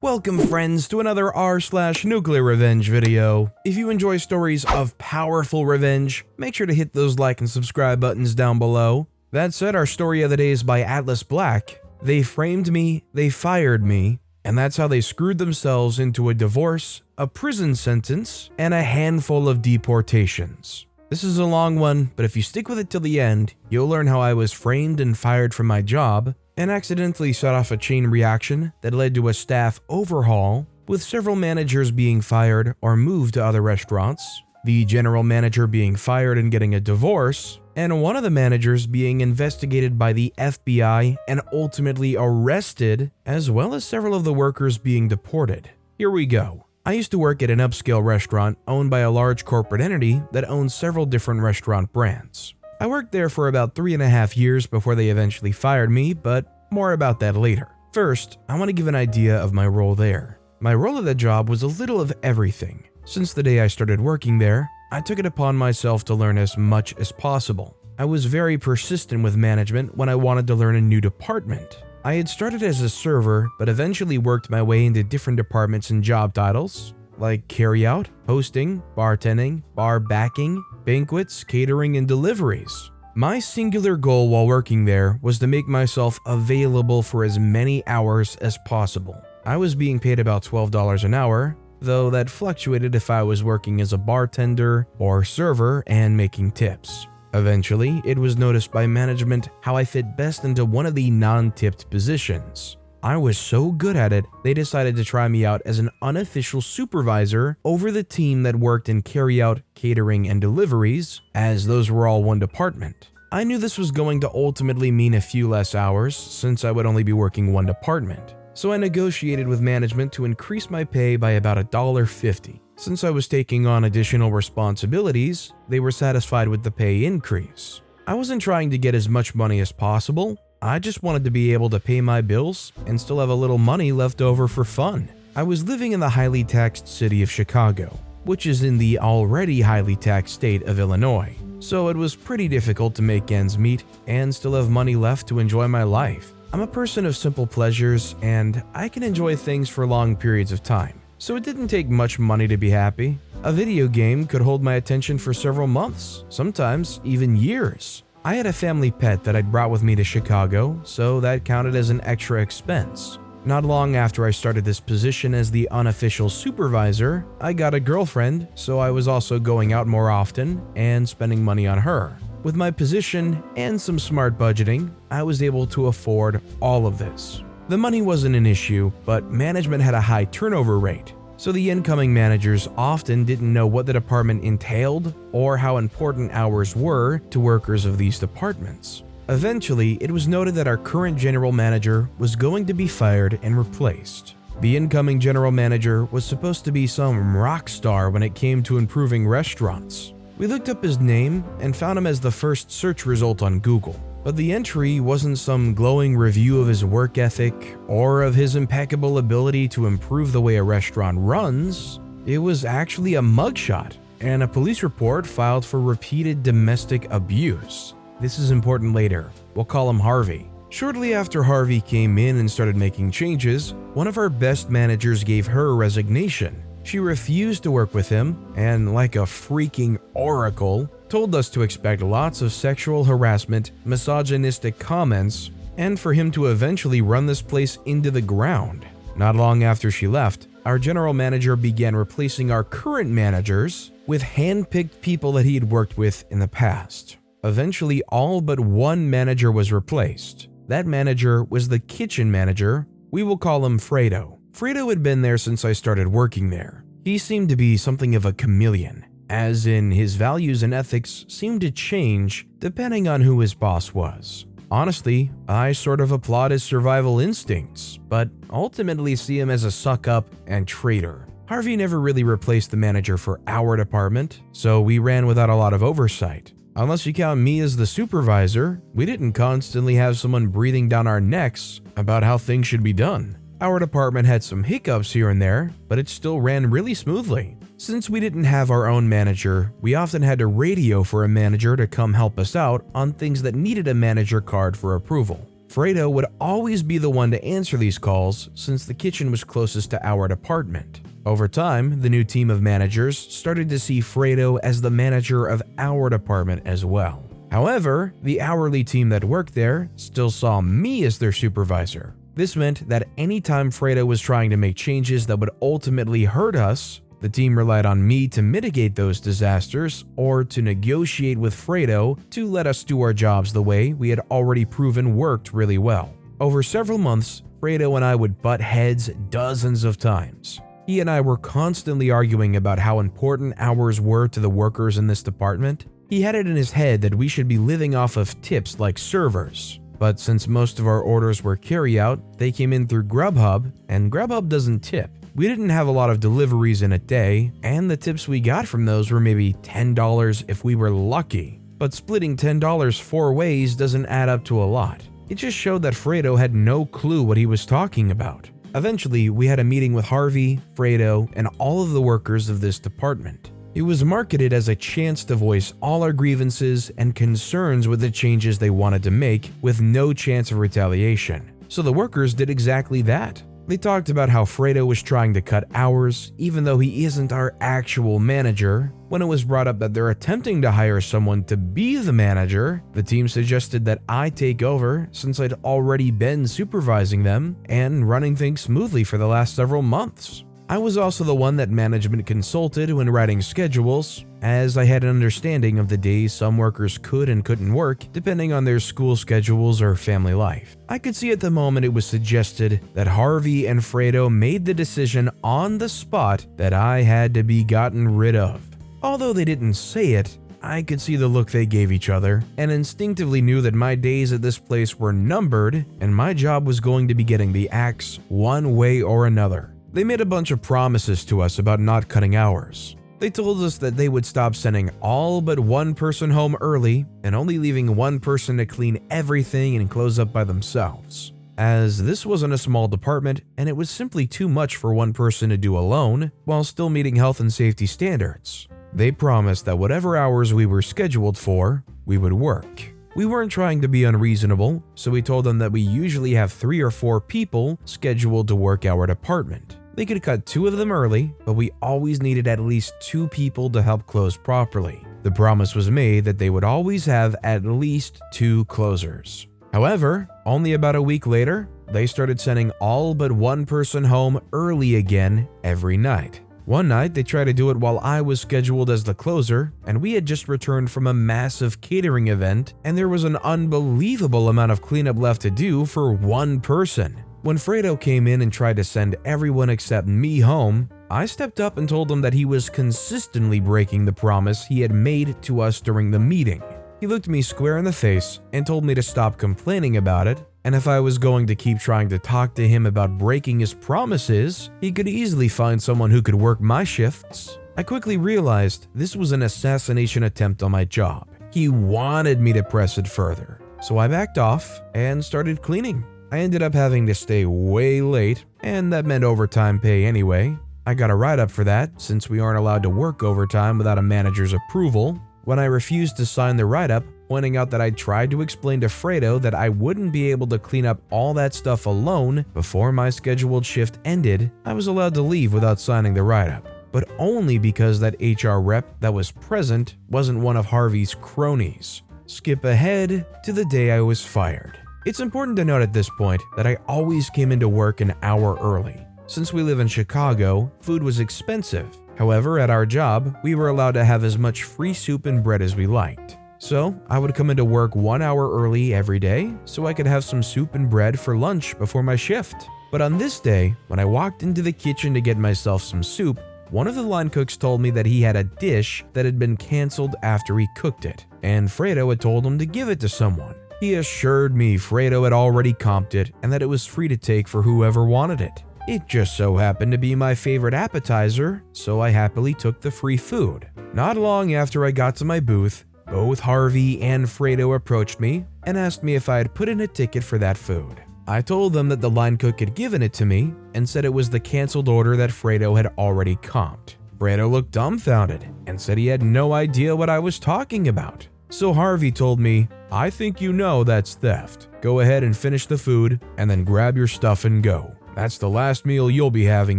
Welcome friends to another r/NuclearRevenge video. If you enjoy stories of powerful revenge, make sure to hit those like and subscribe buttons down below. That said, our story of the day is by Atlas Black. They framed me, they fired me, and that's how they screwed themselves into a divorce, a prison sentence, and a handful of deportations. This is a long one, but if you stick with it till the end, you'll learn how I was framed and fired from my job, and accidentally set off a chain reaction that led to a staff overhaul, with several managers being fired or moved to other restaurants, the general manager being fired and getting a divorce, and one of the managers being investigated by the FBI and ultimately arrested, as well as several of the workers being deported. Here we go. I used to work at an upscale restaurant owned by a large corporate entity that owns several different restaurant brands. I worked there for about 3.5 years before they eventually fired me, but more about that later. First, I want to give an idea of my role there. My role at the job was a little of everything. Since the day I started working there, I took it upon myself to learn as much as possible. I was very persistent with management when I wanted to learn a new department. I had started as a server, but eventually worked my way into different departments and job titles, like carryout, hosting, bartending, bar backing, banquets, catering, and deliveries. My singular goal while working there was to make myself available for as many hours as possible. I was being paid about $12 an hour, though that fluctuated if I was working as a bartender or server and making tips. Eventually, it was noticed by management how I fit best into one of the non-tipped positions. I was so good at it, they decided to try me out as an unofficial supervisor over the team that worked in carryout, catering, and deliveries, as those were all one department. I knew this was going to ultimately mean a few less hours, since I would only be working one department. So I negotiated with management to increase my pay by about $1.50. Since I was taking on additional responsibilities, they were satisfied with the pay increase. I wasn't trying to get as much money as possible. I just wanted to be able to pay my bills and still have a little money left over for fun. I was living in the highly taxed city of Chicago, which is in the already highly taxed state of Illinois. So it was pretty difficult to make ends meet and still have money left to enjoy my life. I'm a person of simple pleasures and I can enjoy things for long periods of time. So it didn't take much money to be happy. A video game could hold my attention for several months, sometimes even years. I had a family pet that I'd brought with me to Chicago, so that counted as an extra expense. Not long after I started this position as the unofficial supervisor, I got a girlfriend, so I was also going out more often and spending money on her. With my position and some smart budgeting, I was able to afford all of this. The money wasn't an issue, but management had a high turnover rate. So the incoming managers often didn't know what the department entailed or how important hours were to workers of these departments. Eventually, it was noted that our current general manager was going to be fired and replaced. The incoming general manager was supposed to be some rock star when it came to improving restaurants. We looked up his name and found him as the first search result on Google. But the entry wasn't some glowing review of his work ethic or of his impeccable ability to improve the way a restaurant runs. It was actually a mugshot and a police report filed for repeated domestic abuse. This is important later. We'll call him Harvey. Shortly after Harvey came in and started making changes, one of our best managers gave her a resignation. She refused to work with him and, like a freaking oracle, told us to expect lots of sexual harassment, misogynistic comments, and for him to eventually run this place into the ground. Not long after she left, our general manager began replacing our current managers with hand-picked people that he had worked with in the past. Eventually, all but one manager was replaced. That manager was the kitchen manager. We will call him Fredo. Fredo had been there since I started working there. He seemed to be something of a chameleon, as in his values and ethics seemed to change depending on who his boss was. Honestly, I sort of applaud his survival instincts, but ultimately see him as a suck-up and traitor. Harvey never really replaced the manager for our department, so we ran without a lot of oversight. Unless you count me as the supervisor, we didn't constantly have someone breathing down our necks about how things should be done. Our department had some hiccups here and there, but it still ran really smoothly. Since we didn't have our own manager, we often had to radio for a manager to come help us out on things that needed a manager card for approval. Fredo would always be the one to answer these calls since the kitchen was closest to our department. Over time, the new team of managers started to see Fredo as the manager of our department as well. However, the hourly team that worked there still saw me as their supervisor. This meant that anytime Fredo was trying to make changes that would ultimately hurt us, the team relied on me to mitigate those disasters or to negotiate with Fredo to let us do our jobs the way we had already proven worked really well. Over several months, Fredo and I would butt heads dozens of times. He and I were constantly arguing about how important hours were to the workers in this department. He had it in his head that we should be living off of tips like servers. But since most of our orders were carry-out, they came in through Grubhub, and Grubhub doesn't tip. We didn't have a lot of deliveries in a day, and the tips we got from those were maybe $10 if we were lucky. But splitting $10 4 ways doesn't add up to a lot. It just showed that Fredo had no clue what he was talking about. Eventually, we had a meeting with Harvey, Fredo, and all of the workers of this department. It was marketed as a chance to voice all our grievances and concerns with the changes they wanted to make with no chance of retaliation. So the workers did exactly that. They talked about how Fredo was trying to cut hours, even though he isn't our actual manager. When it was brought up that they're attempting to hire someone to be the manager, the team suggested that I take over since I'd already been supervising them and running things smoothly for the last several months. I was also the one that management consulted when writing schedules, as I had an understanding of the days some workers could and couldn't work depending on their school schedules or family life. I could see at the moment it was suggested that Harvey and Fredo made the decision on the spot that I had to be gotten rid of. Although they didn't say it, I could see the look they gave each other and instinctively knew that my days at this place were numbered and my job was going to be getting the axe one way or another. They made a bunch of promises to us about not cutting hours. They told us that they would stop sending all but one person home early and only leaving one person to clean everything and close up by themselves. As this wasn't a small department and it was simply too much for one person to do alone while still meeting health and safety standards. They promised that whatever hours we were scheduled for, we would work. We weren't trying to be unreasonable, so we told them that we usually have 3 or 4 people scheduled to work our department. They could cut 2 of them early, but we always needed at least 2 people to help close properly. The promise was made that they would always have at least 2 closers. However, only about a week later, they started sending all but one person home early again every night. One night, they tried to do it while I was scheduled as the closer, and we had just returned from a massive catering event, and there was an unbelievable amount of cleanup left to do for one person. When Fredo came in and tried to send everyone except me home, I stepped up and told him that he was consistently breaking the promise he had made to us during the meeting. He looked me square in the face and told me to stop complaining about it, and if I was going to keep trying to talk to him about breaking his promises, he could easily find someone who could work my shifts. I quickly realized this was an assassination attempt on my job. He wanted me to press it further, so I backed off and started cleaning. I ended up having to stay way late, and that meant overtime pay anyway. I got a write-up for that since we aren't allowed to work overtime without a manager's approval. When I refused to sign the write-up, pointing out that I tried to explain to Fredo that I wouldn't be able to clean up all that stuff alone before my scheduled shift ended, I was allowed to leave without signing the write-up. But only because that HR rep that was present wasn't one of Harvey's cronies. Skip ahead to the day I was fired. It's important to note at this point that I always came into work an hour early. Since we live in Chicago, food was expensive. However, at our job, we were allowed to have as much free soup and bread as we liked. So, I would come into work 1 hour early every day so I could have some soup and bread for lunch before my shift. But on this day, when I walked into the kitchen to get myself some soup, one of the line cooks told me that he had a dish that had been canceled after he cooked it, and Fredo had told him to give it to someone. He assured me Fredo had already comped it and that it was free to take for whoever wanted it. It just so happened to be my favorite appetizer, so I happily took the free food. Not long after I got to my booth, both Harvey and Fredo approached me and asked me if I had put in a ticket for that food. I told them that the line cook had given it to me and said it was the canceled order that Fredo had already comped. Fredo looked dumbfounded and said he had no idea what I was talking about. So Harvey told me, "I think you know that's theft. Go ahead and finish the food and then grab your stuff and go. That's the last meal you'll be having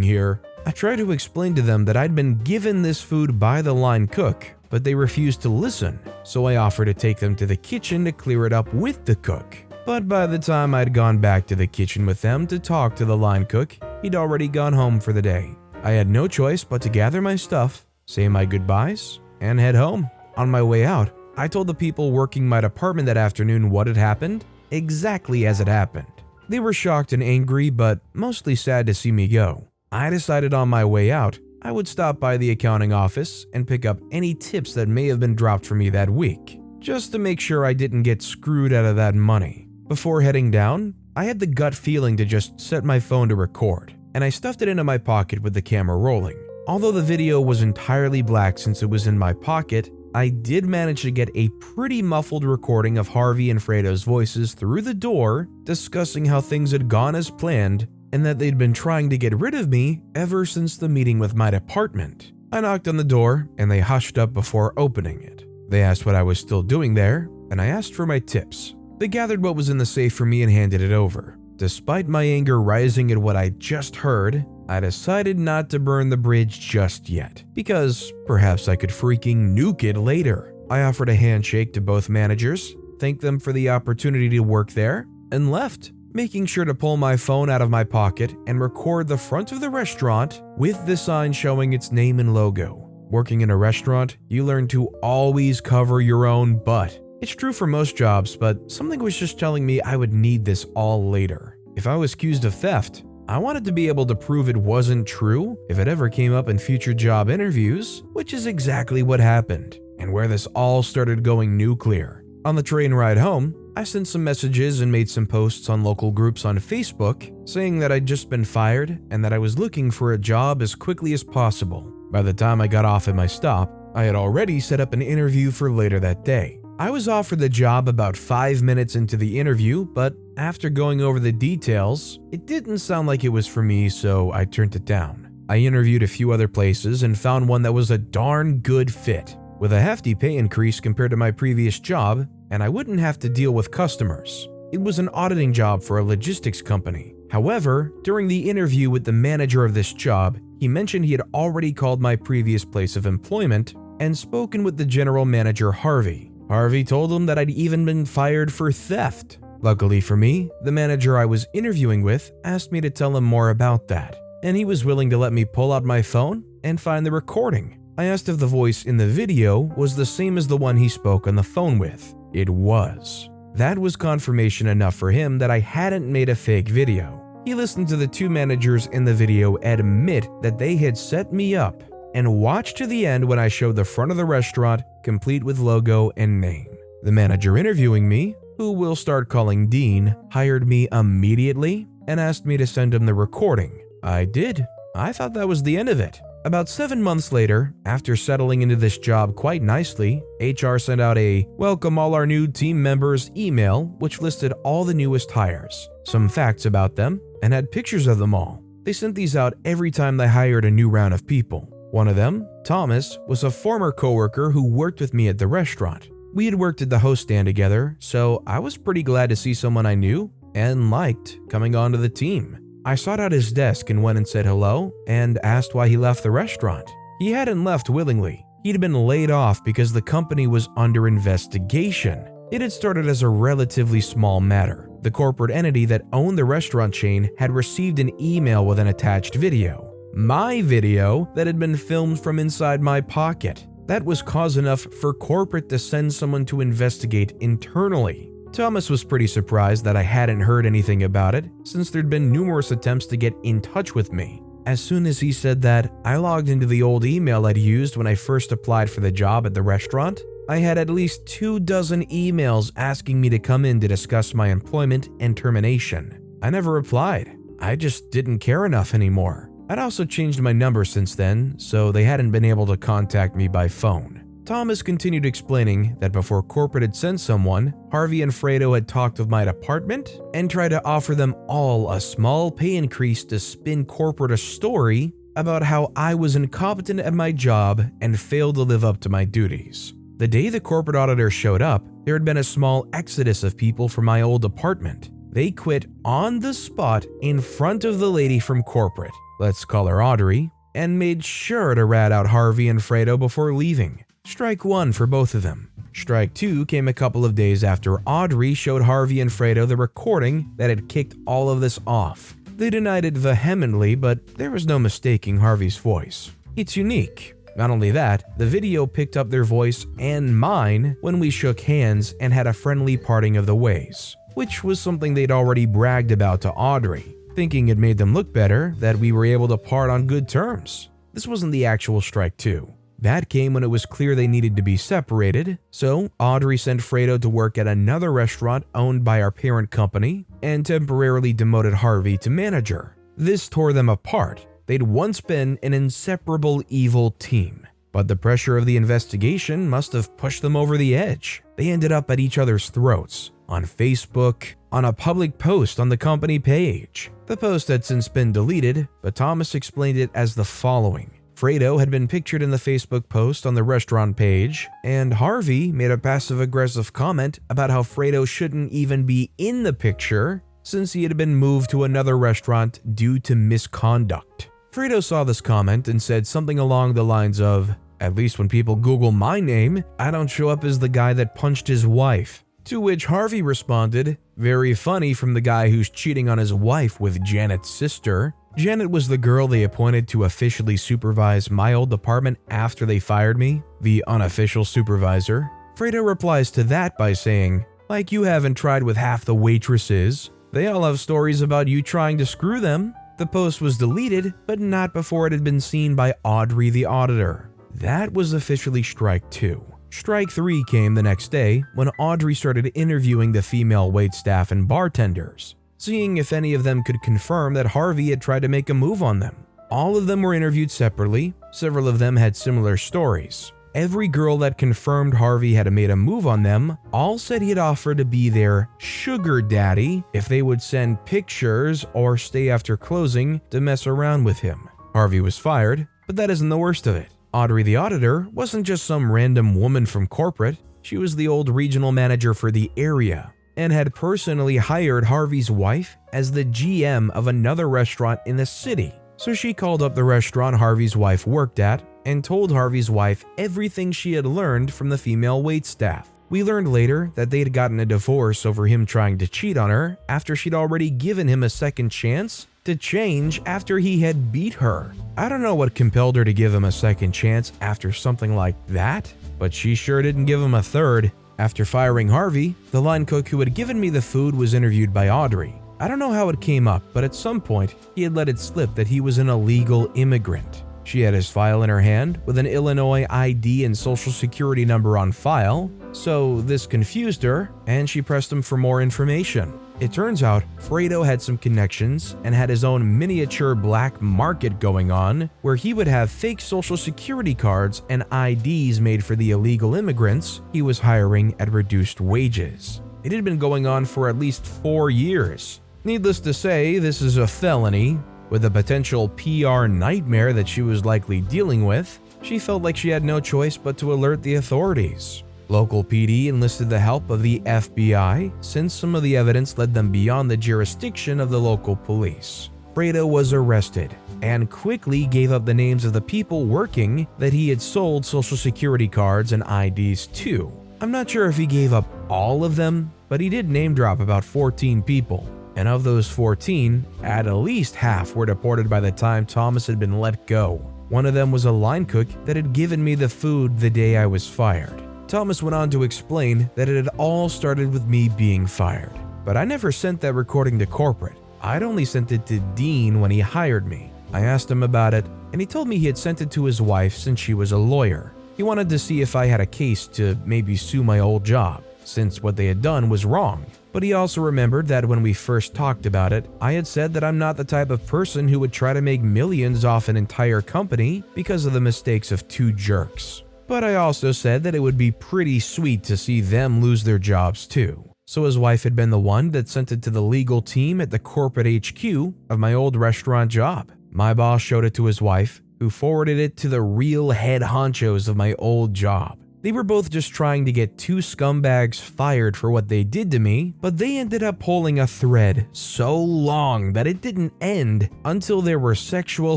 here." I tried to explain to them that I'd been given this food by the line cook, but they refused to listen, so I offered to take them to the kitchen to clear it up with the cook. But by the time I'd gone back to the kitchen with them to talk to the line cook, he'd already gone home for the day. I had no choice but to gather my stuff, say my goodbyes, and head home. On my way out, I told the people working my department that afternoon what had happened, exactly as it happened. They were shocked and angry, but mostly sad to see me go. I decided on my way out, I would stop by the accounting office and pick up any tips that may have been dropped for me that week, just to make sure I didn't get screwed out of that money. Before heading down, I had the gut feeling to just set my phone to record, and I stuffed it into my pocket with the camera rolling. Although the video was entirely black since it was in my pocket, I did manage to get a pretty muffled recording of Harvey and Fredo's voices through the door discussing how things had gone as planned and that they'd been trying to get rid of me ever since the meeting with my department. I knocked on the door and they hushed up before opening it. They asked what I was still doing there, and I asked for my tips. They gathered what was in the safe for me and handed it over. Despite my anger rising at what I just heard, I decided not to burn the bridge just yet, because perhaps I could freaking nuke it later. I offered a handshake to both managers, thanked them for the opportunity to work there, and left, making sure to pull my phone out of my pocket and record the front of the restaurant with the sign showing its name and logo. Working in a restaurant, you learn to always cover your own butt. It's true for most jobs, but something was just telling me I would need this all later. If I was accused of theft, I wanted to be able to prove it wasn't true if it ever came up in future job interviews, which is exactly what happened, and where this all started going nuclear. On the train ride home, I sent some messages and made some posts on local groups on Facebook saying that I'd just been fired and that I was looking for a job as quickly as possible. By the time I got off at my stop, I had already set up an interview for later that day. I was offered the job about 5 minutes into the interview, but after going over the details, it didn't sound like it was for me, so I turned it down. I interviewed a few other places and found one that was a darn good fit, with a hefty pay increase compared to my previous job, and I wouldn't have to deal with customers. It was an auditing job for a logistics company. However, during the interview with the manager of this job, he mentioned he had already called my previous place of employment and spoken with the general manager, Harvey. Harvey told him that I'd even been fired for theft. Luckily for me, the manager I was interviewing with asked me to tell him more about that, and he was willing to let me pull out my phone and find the recording. I asked if the voice in the video was the same as the one he spoke on the phone with. It was. That was confirmation enough for him that I hadn't made a fake video. He listened to the two managers in the video admit that they had set me up and watched to the end when I showed the front of the restaurant complete with logo and name. The manager interviewing me, who we'll start calling Dean, hired me immediately and asked me to send him the recording. I did. I thought that was the end of it. About 7 months later, after settling into this job quite nicely, HR sent out a "Welcome all our new team members" email, which listed all the newest hires, some facts about them, and had pictures of them all. They sent these out every time they hired a new round of people. One of them, Thomas, was a former coworker who worked with me at the restaurant. We had worked at the host stand together, so I was pretty glad to see someone I knew and liked coming onto the team. I sought out his desk and went and said hello and asked why he left the restaurant. He hadn't left willingly. He'd been laid off because the company was under investigation. It had started as a relatively small matter. The corporate entity that owned the restaurant chain had received an email with an attached video. My video that had been filmed from inside my pocket. That was cause enough for corporate to send someone to investigate internally. Thomas was pretty surprised that I hadn't heard anything about it, since there'd been numerous attempts to get in touch with me. As soon as he said that, I logged into the old email I'd used when I first applied for the job at the restaurant. I had at least 24 emails asking me to come in to discuss my employment and termination. I never replied. I just didn't care enough anymore. I'd also changed my number since then, so they hadn't been able to contact me by phone. Thomas continued explaining that before corporate had sent someone, Harvey and Fredo had talked with my department and tried to offer them all a small pay increase to spin corporate a story about how I was incompetent at my job and failed to live up to my duties. The day the corporate auditor showed up, there had been a small exodus of people from my old apartment. They quit on the spot in front of the lady from corporate, let's call her Audrey, and made sure to rat out Harvey and Fredo before leaving. Strike one for both of them. Strike two came a couple of days after Audrey showed Harvey and Fredo the recording that had kicked all of this off. They denied it vehemently, but there was no mistaking Harvey's voice. It's unique. Not only that, the video picked up their voice and mine when we shook hands and had a friendly parting of the ways, which was something they'd already bragged about to Audrey, thinking it made them look better that we were able to part on good terms. This wasn't the actual strike two. That came when it was clear they needed to be separated, so Audrey sent Fredo to work at another restaurant owned by our parent company and temporarily demoted Harvey to manager. This tore them apart. They'd once been an inseparable evil team, but the pressure of the investigation must have pushed them over the edge. They ended up at each other's throats, on Facebook, on a public post on the company page. The post had since been deleted, but Thomas explained it as the following. Fredo had been pictured in the Facebook post on the restaurant page, and Harvey made a passive-aggressive comment about how Fredo shouldn't even be in the picture since he had been moved to another restaurant due to misconduct. Fredo saw this comment and said something along the lines of, "At least when people Google my name, I don't show up as the guy that punched his wife." To which Harvey responded, "Very funny from the guy who's cheating on his wife with Janet's sister." Janet was the girl they appointed to officially supervise my old department after they fired me, the unofficial supervisor. Fredo replies to that by saying, "Like you haven't tried with half the waitresses. They all have stories about you trying to screw them." The post was deleted, but not before it had been seen by Audrey the auditor. That was officially strike two. Strike three came the next day when Audrey started interviewing the female waitstaff and bartenders, seeing if any of them could confirm that Harvey had tried to make a move on them. All of them were interviewed separately. Several of them had similar stories. Every girl that confirmed Harvey had made a move on them all said he had offered to be their sugar daddy if they would send pictures or stay after closing to mess around with him. Harvey was fired, but that isn't the worst of it. Audrey the auditor wasn't just some random woman from corporate. She was the old regional manager for the area and had personally hired Harvey's wife as the GM of another restaurant in the city. So she called up the restaurant Harvey's wife worked at and told Harvey's wife everything she had learned from the female waitstaff. We learned later that they had gotten a divorce over him trying to cheat on her after she'd already given him a second chance to change after he had beat her. I don't know what compelled her to give him a second chance after something like that, but she sure didn't give him a third. After firing Harvey, the line cook who had given me the food was interviewed by Audrey. I don't know how it came up, but at some point, he had let it slip that he was an illegal immigrant. She had his file in her hand with an Illinois ID and social security number on file, so this confused her, and she pressed him for more information. It turns out Fredo had some connections and had his own miniature black market going on where he would have fake social security cards and IDs made for the illegal immigrants he was hiring at reduced wages. It had been going on for at least 4 years. Needless to say, this is a felony. With a potential PR nightmare that she was likely dealing with, she felt like she had no choice but to alert the authorities. Local PD enlisted the help of the FBI since some of the evidence led them beyond the jurisdiction of the local police. Fredo was arrested and quickly gave up the names of the people working that he had sold social security cards and IDs to. I'm not sure if he gave up all of them, but he did name drop about 14 people. And of those 14, at least half were deported by the time Thomas had been let go. One of them was a line cook that had given me the food the day I was fired. Thomas went on to explain that it had all started with me being fired, but I never sent that recording to corporate. I'd only sent it to Dean when he hired me. I asked him about it, and he told me he had sent it to his wife since she was a lawyer. He wanted to see if I had a case to maybe sue my old job, since what they had done was wrong. But he also remembered that when we first talked about it, I had said that I'm not the type of person who would try to make millions off an entire company because of the mistakes of 2 jerks. But I also said that it would be pretty sweet to see them lose their jobs too. So his wife had been the one that sent it to the legal team at the corporate HQ of my old restaurant job. My boss showed it to his wife, who forwarded it to the real head honchos of my old job. They were both just trying to get two scumbags fired for what they did to me, but they ended up pulling a thread so long that it didn't end until there were sexual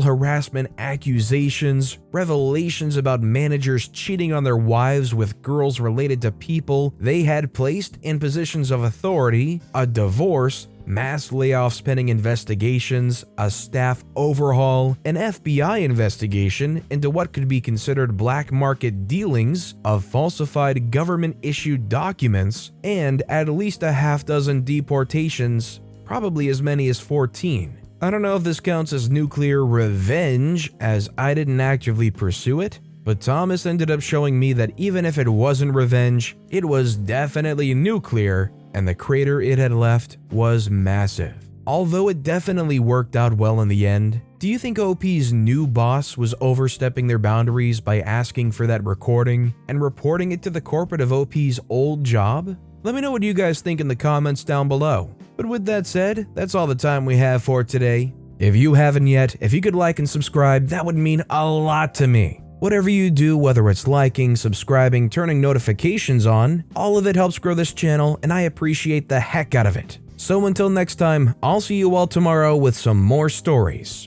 harassment accusations, revelations about managers cheating on their wives with girls related to people they had placed in positions of authority, a divorce, mass layoffs pending investigations, a staff overhaul, an FBI investigation into what could be considered black market dealings of falsified government-issued documents, and at least a half dozen deportations, probably as many as 14. I don't know if this counts as nuclear revenge, as I didn't actively pursue it, but Thomas ended up showing me that even if it wasn't revenge, it was definitely nuclear, and the crater it had left was massive. Although it definitely worked out well in the end, do you think OP's new boss was overstepping their boundaries by asking for that recording and reporting it to the corporate of OP's old job? Let me know what you guys think in the comments down below. But with that said, that's all the time we have for today. If you haven't yet, if you could like and subscribe, that would mean a lot to me. Whatever you do, whether it's liking, subscribing, turning notifications on, all of it helps grow this channel, and I appreciate the heck out of it. So until next time, I'll see you all tomorrow with some more stories.